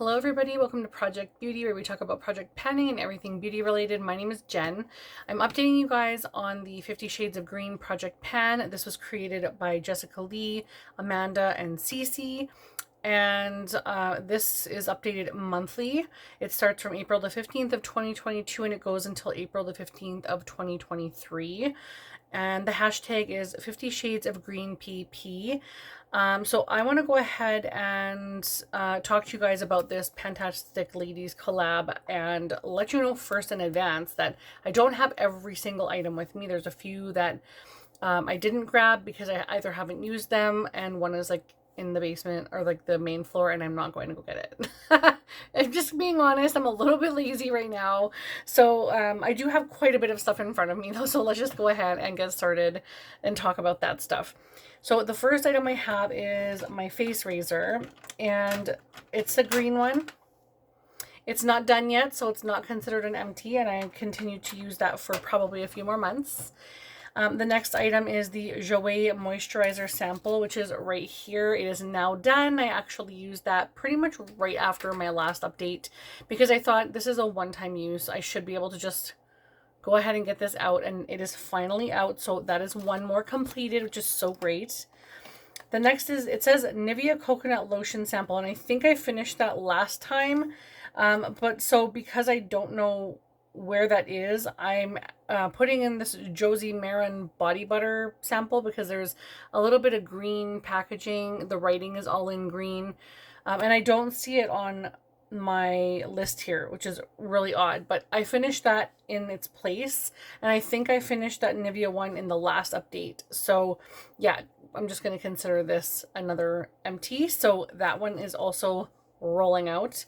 Hello everybody, welcome to Project Beauty, where we talk about project panning and everything beauty related. My name is Jen. I'm updating you guys on the 50 Shades of Green project pan. This was created by Jessica Lee, Amanda, and Cece. And this is updated monthly. It starts from April the 15th of 2022 and it goes until April the 15th of 2023. And the hashtag is 50 Shades of Green PP. So I want to go ahead and talk to you guys about this Fantastic Ladies collab and let you know first in advance that I don't have every single item with me. There's a few that I didn't grab because I either haven't used them, and one is like in the basement or like the main floor and I'm not going to go get it. I'm just being honest, I'm a little bit lazy right now. So I do have quite a bit of stuff in front of me though, so let's just go ahead and get started and talk about that stuff. So the first item I have is my face razor, and it's a green one. It's not done yet, so it's not considered an empty, and I continue to use that for probably a few more months. The next item is the Jouer Moisturizer sample, which is right here. It is now done. I actually used that pretty much right after my last update because I thought this is a one-time use. I should be able to just go ahead and get this out, and it is finally out. So that is one more completed, which is so great. The next is, it says Nivea Coconut Lotion sample, and I think I finished that last time. But so because I don't know where that is, I'm putting in this Josie Maran body butter sample because there's a little bit of green packaging. The writing is all in green, and I don't see it on my list here, which is really odd, but I finished that in its place, and I think I finished that Nivea one in the last update. So yeah, I'm just going to consider this another empty. So that one is also rolling out.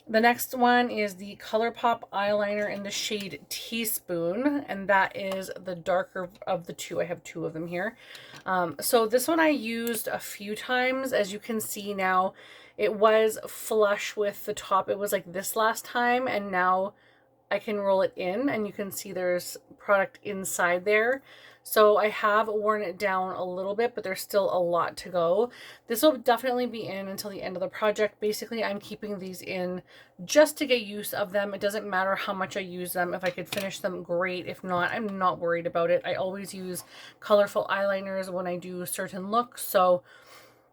The next one is the Colourpop eyeliner in the shade Teaspoon, and that is the darker of the two. I have two of them here. So this one I used a few times. As you can see now, it was flush with the top. It was like this last time, and now I can roll it in, and you can see there's product inside there. So I have worn it down a little bit, but there's still a lot to go. This will definitely be in until the end of the project. Basically, I'm keeping these in just to get use of them. It doesn't matter how much I use them. If I could finish them, great. If not, I'm not worried about it. I always use colorful eyeliners when I do certain looks, so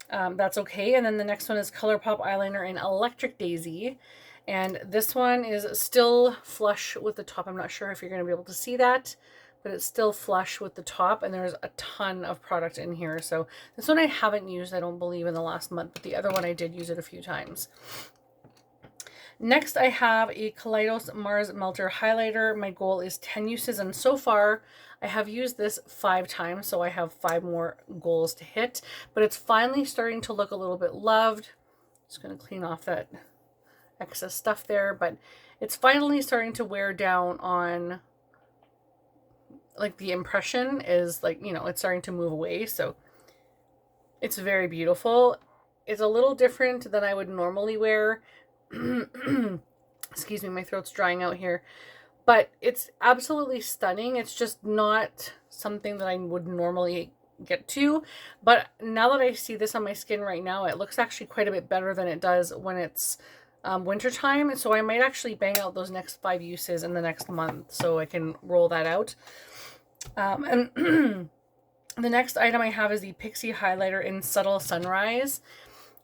that's okay. And then the next one is Colourpop eyeliner in Electric Daisy. And this one is still flush with the top. I'm not sure if you're going to be able to see that, but it's still flush with the top, and there's a ton of product in here. So this one I haven't used, I don't believe, in the last month, but the other one I did use it a few times. Next, I have a Collidos Mars Melter Highlighter. My goal is 10 uses, and so far I have used this 5 times, so I have 5 more goals to hit, but it's finally starting to look a little bit loved. Just going to clean off that excess stuff there, but it's finally starting to wear down on, like, the impression is like, you know, it's starting to move away, so it's very beautiful. It's a little different than I would normally wear. Excuse me, my throat's drying out here. But it's absolutely stunning. It's just not something that I would normally get to. But now that I see this on my skin right now, it looks actually quite a bit better than it does when it's wintertime. So I might actually bang out those next 5 uses in the next month so I can roll that out. And the next item I have is the Pixie highlighter in Subtle Sunrise,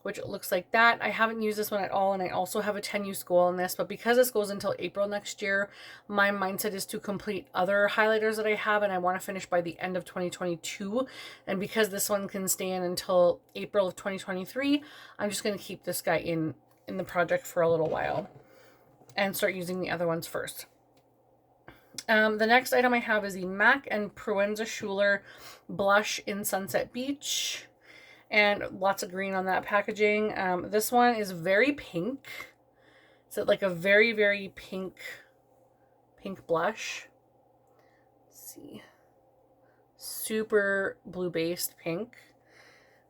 which looks like that. I haven't used this one at all, and I also have a 10-use goal on this, but because this goes until April next year, my mindset is to complete other highlighters that I have, and I want to finish by the end of 2022, and because this one can stay in until April of 2023, I'm just going to keep this guy in the project for a little while and start using the other ones first. The next item I have is the MAC and Proenza Schuler blush in Sunset Beach, and lots of green on that packaging. This one is very pink. It's like a very, very pink blush. Let's see. Super blue-based pink.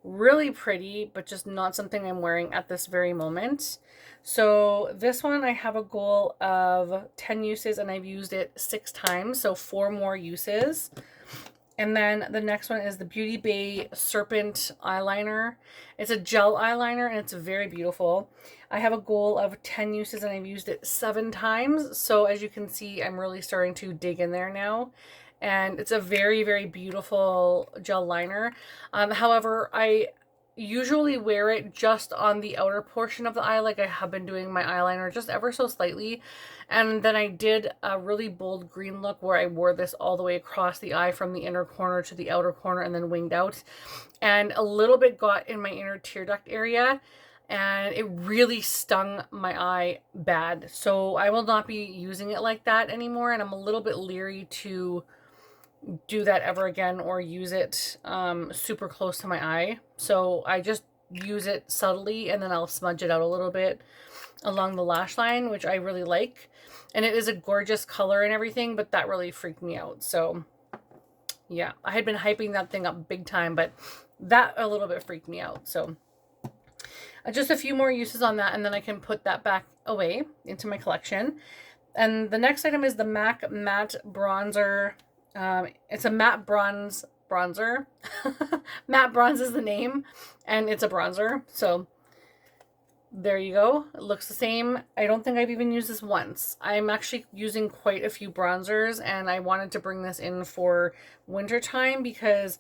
Really pretty, but just not something I'm wearing at this very moment. So this one I have a goal of 10 uses, and I've used it 6 times, so 4 more uses. And then the next one is the Beauty Bay Serpent Eyeliner. It's a gel eyeliner and it's very beautiful. I have a goal of 10 uses and I've used it 7 times. So as you can see, I'm really starting to dig in there now. And it's a very, very beautiful gel liner. However, I usually wear it just on the outer portion of the eye, like I have been doing my eyeliner just ever so slightly. And then I did a really bold green look where I wore this all the way across the eye from the inner corner to the outer corner and then winged out. And a little bit got in my inner tear duct area and it really stung my eye bad. So I will not be using it like that anymore, and I'm a little bit leery to do that ever again or use it super close to my eye. So I just use it subtly and then I'll smudge it out a little bit along the lash line, which I really like. And it is a gorgeous color and everything, but that really freaked me out. So yeah, I had been hyping that thing up big time, but that a little bit freaked me out. So just a few more uses on that and then I can put that back away into my collection. And the next item is the MAC Matte Bronzer. It's a matte bronzer. Matte bronze is the name, and it's a bronzer. So there you go. It looks the same. I don't think I've even used this once. I'm actually using quite a few bronzers, and I wanted to bring this in for winter time because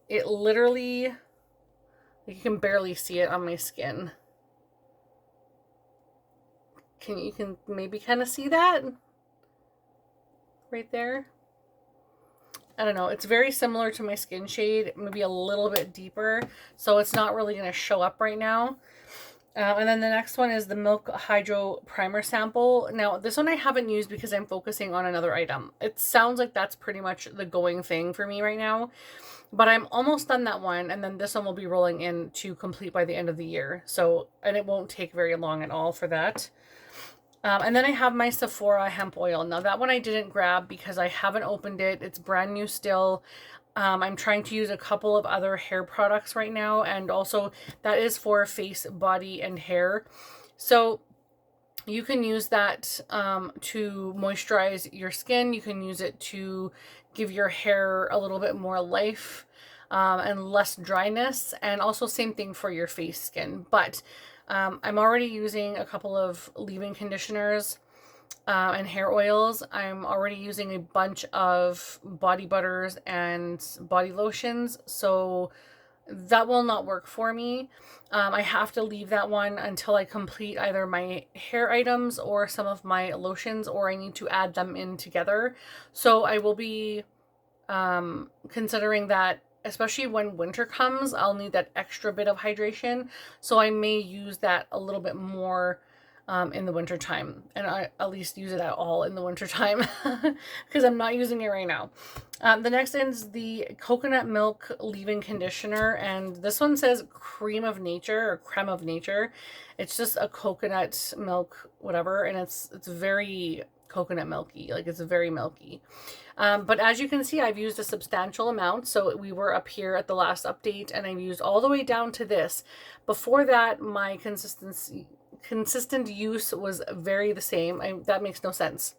it literally, you can barely see it on my skin. You can maybe kind of see that right there. I don't know, it's very similar to my skin shade, maybe a little bit deeper, so it's not really going to show up right now. And then the next one is the Milk Hydro Primer Sample. Now, this one I haven't used because I'm focusing on another item. It sounds like that's pretty much the going thing for me right now, but I'm almost done that one, and then this one will be rolling in to complete by the end of the year. So, and it won't take very long at all for that. And then I have my Sephora Hemp Oil. Now that one I didn't grab because I haven't opened it. It's brand new still. I'm trying to use a couple of other hair products right now. And also that is for face, body, and hair. So you can use that to moisturize your skin. You can use it to give your hair a little bit more life and less dryness. And also same thing for your face skin. But I'm already using a couple of leave-in conditioners and hair oils. I'm already using a bunch of body butters and body lotions, so that will not work for me. I have to leave that one until I complete either my hair items or some of my lotions, or I need to add them in together. So I will be considering that. Especially when winter comes, I'll need that extra bit of hydration. So I may use that a little bit more in the winter time. And I at least use it at all in the winter time because I'm not using it right now. The next is the Coconut Milk Leave-In Conditioner. And this one says Cream of Nature or Creme of Nature. It's just a coconut milk, whatever. And it's very coconut milky. Like, it's very milky. But as you can see, I've used a substantial amount. So we were up here at the last update and I've used all the way down to this. Before that, my consistent use was very the same. That makes no sense.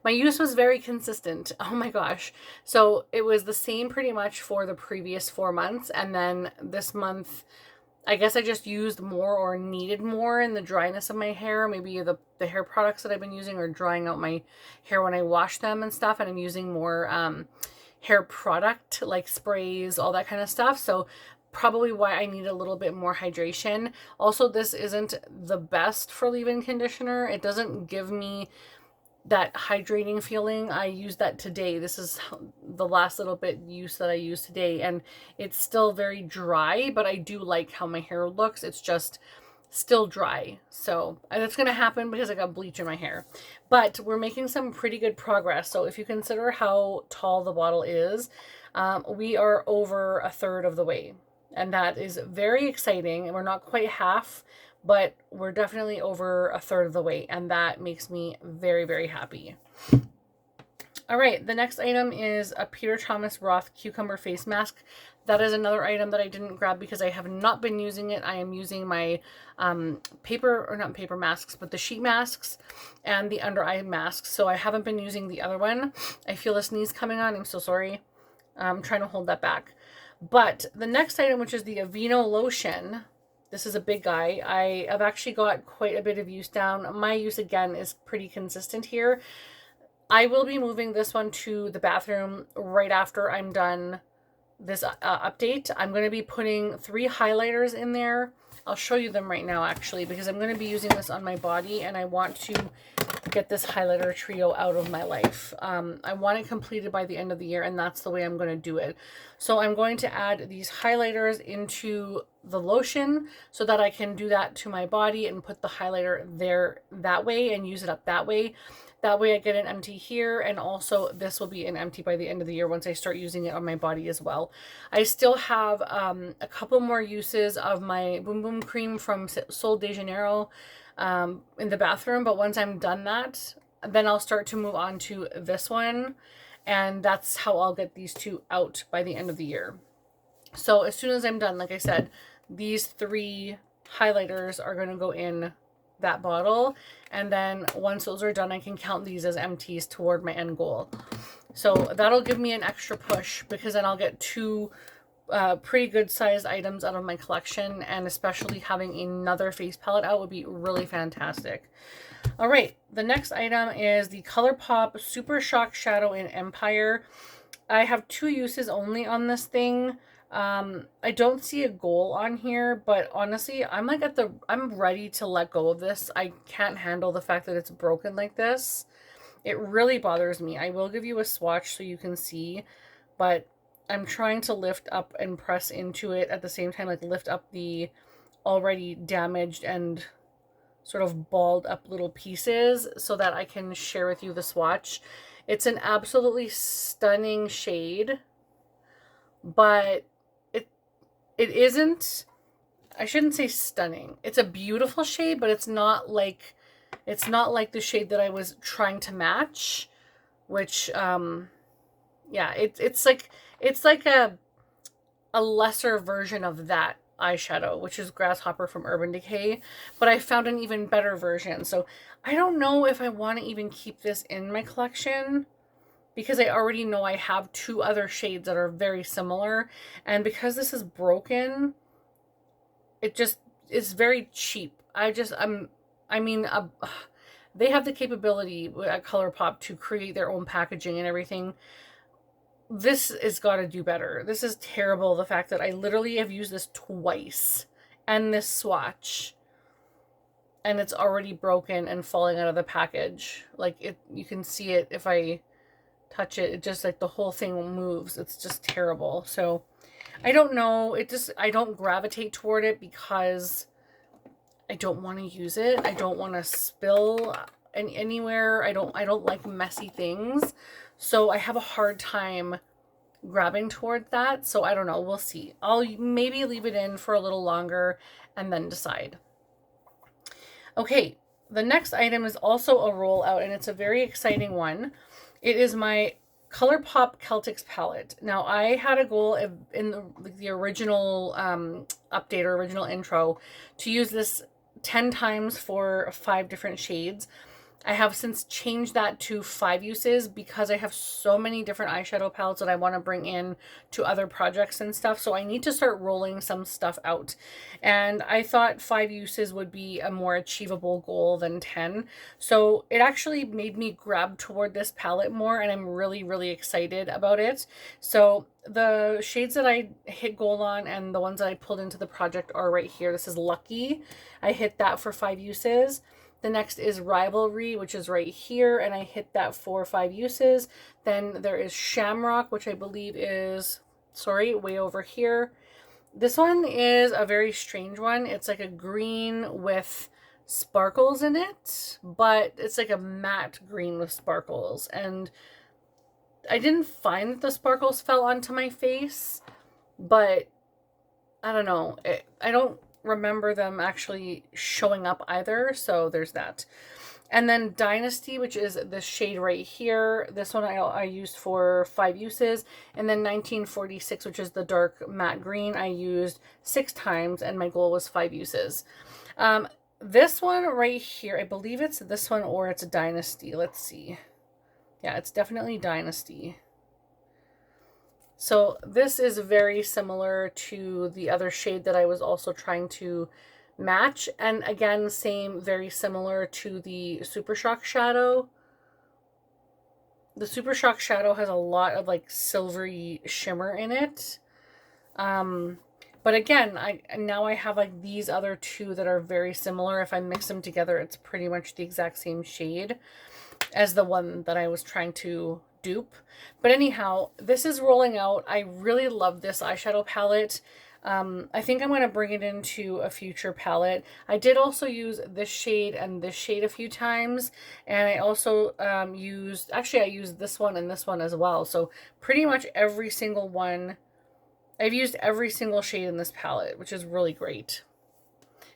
My use was very consistent. Oh my gosh. So it was the same pretty much for the previous 4 months. And then this month, I guess I just used more or needed more in the dryness of my hair. Maybe the hair products that I've been using are drying out my hair when I wash them and stuff. And I'm using more hair product like sprays, all that kind of stuff. So probably why I need a little bit more hydration. Also, this isn't the best for leave-in conditioner. It doesn't give me that hydrating feeling. I used that today. This is the last little bit use that I used today, and it's still very dry, but I do like how my hair looks. It's just still dry. So that's going to happen because I got bleach in my hair, but we're making some pretty good progress. So if you consider how tall the bottle is, we are over a third of the way, and that is very exciting. And we're not quite half, but we're definitely over a third of the way, and that makes me very, very happy. All right, the next item is a Peter Thomas Roth Cucumber Face Mask. That is another item that I didn't grab because I have not been using it. I am using my not paper masks, but the sheet masks and the under eye masks. So I haven't been using the other one. I feel a sneeze coming on. I'm so sorry. I'm trying to hold that back. But the next item, which is the Aveeno Lotion, this is a big guy. I have actually got quite a bit of use down. My use, again, is pretty consistent here. I will be moving this one to the bathroom right after I'm done this update. I'm going to be putting 3 highlighters in there. I'll show you them right now, actually, because I'm going to be using this on my body, and I want to get this highlighter trio out of my life. I want it completed by the end of the year, and that's the way I'm going to do it. So I'm going to add these highlighters into the lotion so that I can do that to my body and put the highlighter there that way and use it up that way. That way I get an empty here, and also this will be an empty by the end of the year once I start using it on my body as well. I still have a couple more uses of my Boom Boom Cream from Sol de Janeiro in the bathroom, but once I'm done that, then I'll start to move on to this one, and that's how I'll get these 2 out by the end of the year. So as soon as I'm done, like I said, these 3 highlighters are going to go in that bottle, and then once those are done, I can count these as empties toward my end goal. So that'll give me an extra push, because then I'll get 2 pretty good sized items out of my collection, and especially having another face palette out would be really fantastic. All right, the next item is the Colourpop Super Shock Shadow in Empire. I have 2 uses only on this thing. I don't see a goal on here, but honestly, I'm ready to let go of this. I can't handle the fact that it's broken like this. It really bothers me. I will give you a swatch so you can see, but I'm trying to lift up and press into it at the same time, like lift up the already damaged and sort of balled up little pieces so that I can share with you the swatch. It's an absolutely stunning shade, but it isn't, I shouldn't say stunning. It's a beautiful shade, but it's not like the shade that I was trying to match, which yeah, it's like a lesser version of that eyeshadow, which is Grasshopper from Urban Decay, but I found an even better version. So I don't know if I want to even keep this in my collection, because I already know I have 2 other shades that are very similar, and because this is broken, it just is very cheap. I mean, they have the capability at Colourpop to create their own packaging and everything. This has got to do better. This is terrible, the fact that I literally have used this twice, and this swatch, and it's already broken and falling out of the package. Like, you can see it if I touch it, just like the whole thing moves. It's just terrible. So I don't know, I don't gravitate toward it because I don't want to use it. I don't want to spill anywhere. I don't like messy things, so I have a hard time grabbing toward that. So I don't know, we'll see. I'll maybe leave it in for a little longer and then decide. Okay, the next item is also a rollout, and it's a very exciting one. It is my Colourpop Celtics palette. Now, I had a goal in the original update or original intro to use this 10 times for 5 different shades. I have since changed that to 5 uses because I have so many different eyeshadow palettes that I want to bring in to other projects and stuff. So I need to start rolling some stuff out. And I thought 5 uses would be a more achievable goal than 10. So it actually made me grab toward this palette more, and I'm really, really excited about it. So the shades that I hit gold on and the ones that I pulled into the project are right here. This is Lucky. I hit that for 5 uses. The next is Rivalry, which is right here, and I hit that for 5 uses. Then there is Shamrock, which I believe is, sorry, way over here. This one is a very strange one. It's like a green with sparkles in it, but it's like a matte green with sparkles. And I didn't find that the sparkles fell onto my face, but I don't know. I don't remember them actually showing up either, so there's that. And then Dynasty, which is this shade right here. This one I used for 5 uses. And then 1946, which is the dark matte green, I used 6 times, and my goal was 5 uses. This one right here, I believe it's this one or it's a Dynasty. Let's see. Yeah, it's definitely Dynasty. So this is very similar to the other shade that I was also trying to match. And again, same, very similar to the Super Shock shadow. The Super Shock shadow has a lot of like silvery shimmer in it. But again, now I have like these other two that are very similar. If I mix them together, it's pretty much the exact same shade as the one that I was trying to dupe. But anyhow, this is rolling out. I really love this eyeshadow palette. I think I'm going to bring it into a future palette. I did also use this shade and this shade a few times. And I also I used this one and this one as well. So pretty much every single one, I've used every single shade in this palette, which is really great.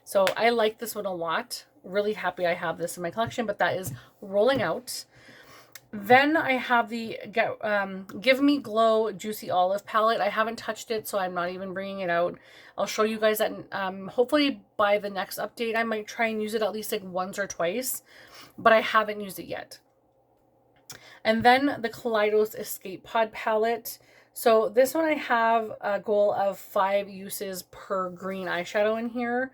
So I like this one a lot. Really happy I have this in my collection, but that is rolling out. Then I have the Give Me Glow Juicy Olive palette. I haven't touched it, so I'm not even bringing it out. I'll show you guys that hopefully by the next update. I might try and use it at least like once or twice, but I haven't used it yet. And then the Colidos Escape Pod palette. So this one I have a goal of 5 uses per green eyeshadow in here.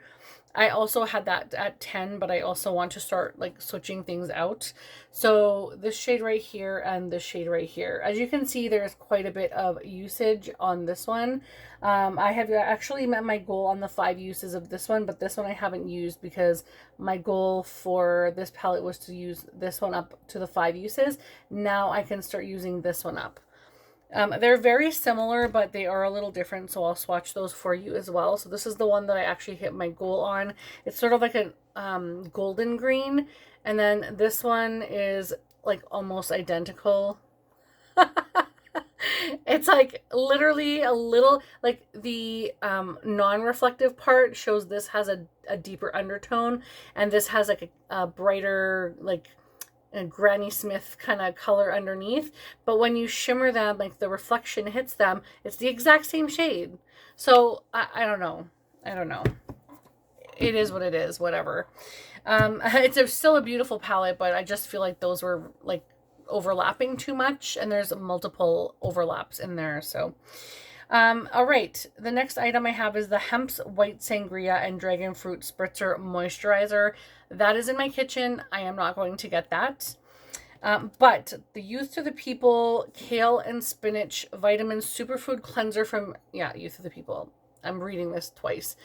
I also had that at 10, but I also want to start like switching things out. So this shade right here and this shade right here. As you can see, there's quite a bit of usage on this one. I have actually met my goal on the 5 uses of this one, but this one I haven't used because my goal for this palette was to use this one up to the 5 uses. Now I can start using this one up. They're very similar, but they are a little different, so I'll swatch those for you as well. So this is the one that I actually hit my goal on. It's sort of like a golden green, and then this one is like almost identical. It's like literally a little, like the non-reflective part shows this has a deeper undertone, and this has like a brighter, like a Granny Smith kind of color underneath, but when you shimmer them, like the reflection hits them, it's the exact same shade. So I don't know. It is what it is, whatever. It's still a beautiful palette, but I just feel like those were like overlapping too much, and there's multiple overlaps in there. So all right, the next item I have is the Hempz White Sangria and Dragon Fruit Spritzer Moisturizer. That is in my kitchen. I am not going to get that. But the Youth to the People Kale and Spinach Vitamin Superfood Cleanser from, Youth to the People. I'm reading this twice.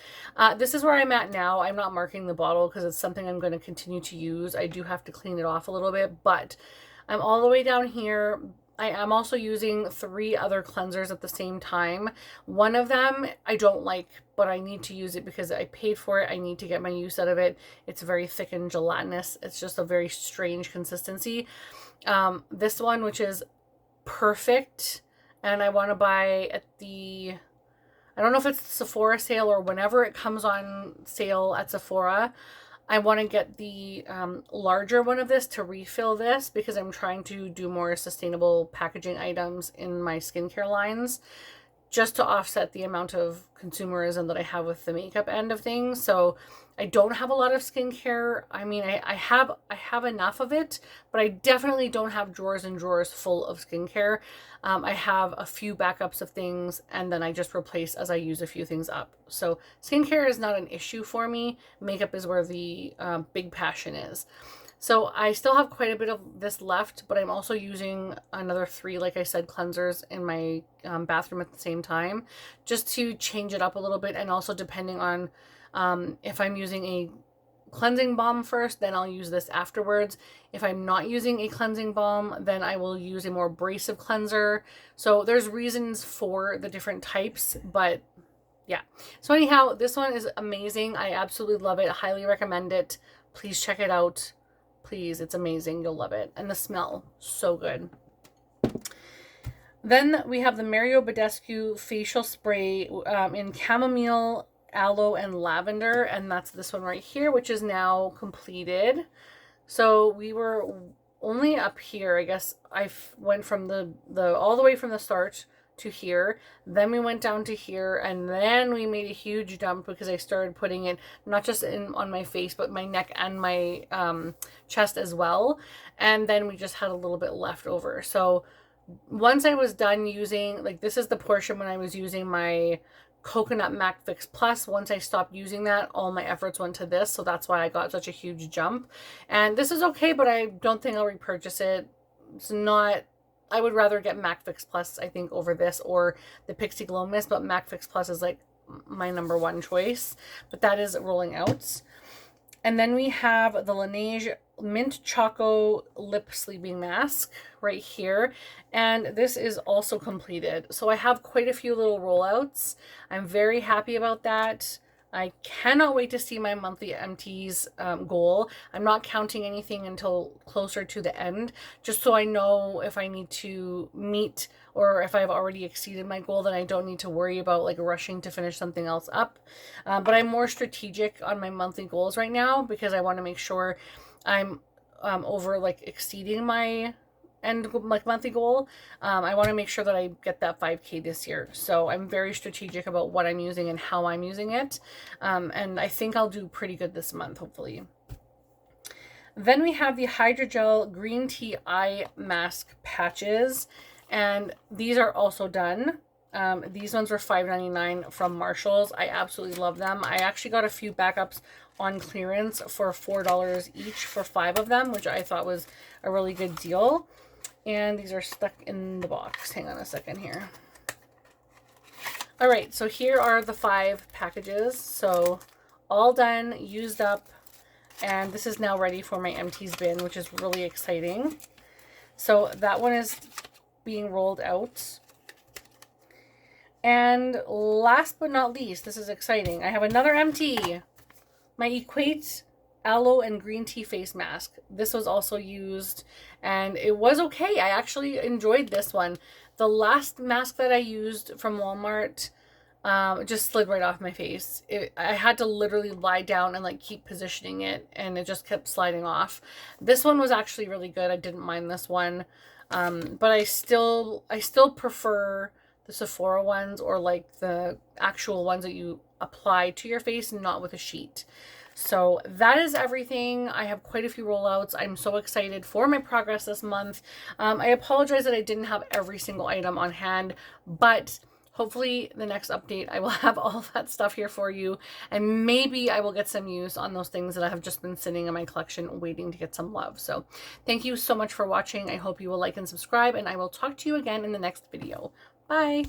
This is where I'm at now. I'm not marking the bottle because it's something I'm going to continue to use. I do have to clean it off a little bit, but I'm all the way down here. I am also using 3 other cleansers at the same time. One of them I don't like, but I need to use it because I paid for it. I need to get my use out of it. It's very thick and gelatinous. It's just a very strange consistency. This one, which is perfect, and I want to buy at the, I don't know if it's the Sephora sale or whenever it comes on sale at Sephora. I want to get the larger one of this to refill this because I'm trying to do more sustainable packaging items in my skincare lines just to offset the amount of consumerism that I have with the makeup end of things. So I don't have a lot of skincare. I mean, I have enough of it, but I definitely don't have drawers and drawers full of skincare. I have a few backups of things, and then I just replace as I use a few things up. So skincare is not an issue for me. Makeup is where the big passion is. So I still have quite a bit of this left, but I'm also using another 3, like I said, cleansers in my bathroom at the same time, just to change it up a little bit. And also depending on if I'm using a cleansing balm first, then I'll use this afterwards. If I'm not using a cleansing balm, then I will use a more abrasive cleanser. So there's reasons for the different types, but yeah. So anyhow, this one is amazing. I absolutely love it. I highly recommend it. Please check it out. Please, it's amazing. You'll love it. And the smell, so good. Then we have the Mario Badescu facial spray in chamomile, aloe, and lavender, and that's this one right here, which is now completed. So we were only up here. I guess I went from the all the way from the start to here, then we went down to here, and then we made a huge dump because I started putting it not just on my face, but my neck and my chest as well, and then we just had a little bit left over. So once I was done using, like, this is the portion when I was using my Coconut Mac Fix Plus. Once I stopped using that, all my efforts went to this, so that's why I got such a huge jump. And this is okay, but I don't think I'll repurchase it. It's not, I would rather get Mac Fix Plus, I think, over this or the Pixie Glow Mist, but Mac Fix Plus is like my number one choice. But that is rolling out. And then we have the Laneige Mint Choco Lip Sleeping Mask right here. And this is also completed. So I have quite a few little rollouts. I'm very happy about that. I cannot wait to see my monthly empties goal. I'm not counting anything until closer to the end, just so I know if I need to meet or if I've already exceeded my goal, then I don't need to worry about like rushing to finish something else up. But I'm more strategic on my monthly goals right now because I want to make sure I'm over like exceeding my end like monthly goal. I want to make sure that I get that 5K this year. So I'm very strategic about what I'm using and how I'm using it. And I think I'll do pretty good this month, hopefully. Then we have the Hydrogel Green Tea Eye Mask Patches. And these are also done. These ones were $5.99 from Marshalls. I absolutely love them. I actually got a few backups on clearance for $4 each for 5 of them, which I thought was a really good deal. And these are stuck in the box. Hang on a second here. All right, so here are the 5 packages. So all done, used up, and this is now ready for my empties bin, which is really exciting. So that one is being rolled out. And last but not least, this is exciting. I have another empty. My Equate Aloe and Green Tea Face Mask. This was also used and it was okay. I actually enjoyed this one. The last mask that I used from Walmart just slid right off my face. I had to literally lie down and like keep positioning it and it just kept sliding off. This one was actually really good. I didn't mind this one. But I still prefer the Sephora ones or like the actual ones that you apply to your face and not with a sheet. So that is everything. I have quite a few rollouts. I'm so excited for my progress this month. I apologize that I didn't have every single item on hand, but hopefully the next update I will have all of that stuff here for you, and maybe I will get some use on those things that have just been sitting in my collection waiting to get some love. So thank you so much for watching. I hope you will like and subscribe, and I will talk to you again in the next video. Bye!